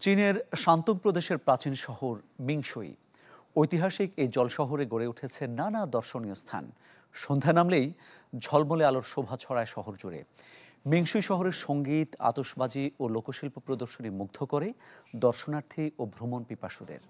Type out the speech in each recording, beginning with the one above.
চীনের শান্তং প্রদেশের প্রাচীন শহর মিংশুই। ঐতিহাসিক এই জলশহরে গড়ে উঠেছে নানা দর্শনীয় স্থান। সন্ধ্যা নামলেই ঝলমলে আলোর শোভা ছড়ায় শহর জুড়ে। মিংশুই শহরের সঙ্গীত, আতশবাজি ও লোকশিল্প প্রদর্শনী মুগ্ধ করে দর্শনার্থী ও ভ্রমণ পিপাসুদের।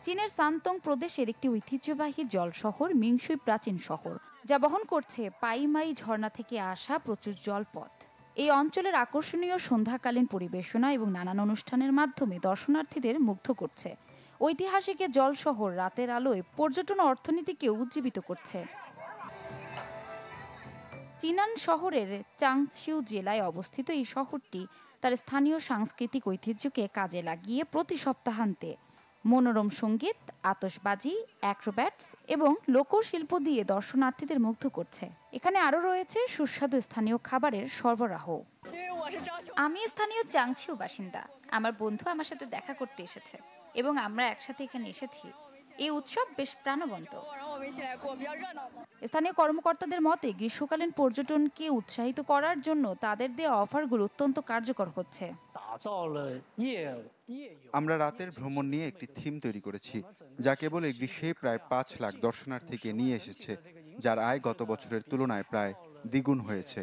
চীনের শান্তং প্রদেশের একটি ঐতিহ্যবাহী জল শহর মিংশুই প্রাচীন শহর, যা বহন করছে পাইমাই ঝর্ণা থেকে আসা প্রচুর জলপথ। এই অঞ্চলের আকর্ষণীয় সন্ধ্যাকালীন পরিবেশনা এবং নানান অনুষ্ঠানের মাধ্যমে দর্শনার্থীদের মুগ্ধ করছে। ঐতিহাসিক এ জল শহর রাতের আলোয় পর্যটন অর্থনীতিকে উজ্জীবিত করছে। চিনান শহরের চাংছিউ জেলায় অবস্থিত এই শহরটি তার স্থানীয় সাংস্কৃতিক ঐতিহ্যকে কাজে লাগিয়ে প্রতি সপ্তাহান্তে মনোরম সঙ্গীত, আতশবাজি, অ্যাক্রোব্যাটস এবং লোকশিল্প দিয়ে দর্শনার্থীদের মুগ্ধ করছে। এখানে আরও রয়েছে সুস্বাদু স্থানীয় খাবারের সরবরাহ। আমি স্থানীয় চাংছিউ বাসিন্দা। আমার বন্ধু আমার সাথে দেখা করতে এসেছে এবং আমরা একসাথে এখানে এসেছি। এই উৎসব বেশ প্রাণবন্ত। স্থানীয় কর্মকর্তাদের মতে গ্রীষ্মকালীন পর্যটনকে উৎসাহিত করার জন্য তাদের দেওয়া অফারগুলো অত্যন্ত কার্যকর হচ্ছে। আমরা রাতের ভ্রমণ নিয়ে একটি থিম তৈরি করেছি, যা কেবল এই গ্রীষ্মে প্রায় 5 লাখ দর্শনার্থীকে নিয়ে এসেছে, যার আয় গত বছরের তুলনায় প্রায় দ্বিগুণ হয়েছে।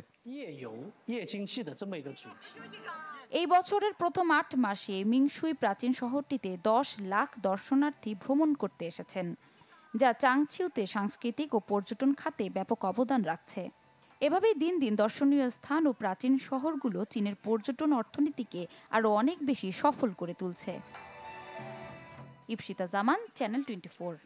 এই বছরের প্রথম 8 মাসে মিংশুই প্রাচীন শহরটিতে 10 লাখ দর্শনার্থী ভ্রমণ করতে এসেছেন, যা চাংছিউতে সাংস্কৃতিক ও পর্যটন খাতে ব্যাপক অবদান রাখছে। এভাবেই দিন দিন দর্শনীয় স্থান ও প্রাচীন শহরগুলো চীনের পর্যটন অর্থনীতিকে আরও অনেক বেশি সফল করে তুলছে। ইপসিতা জামান, চ্যানেল 24।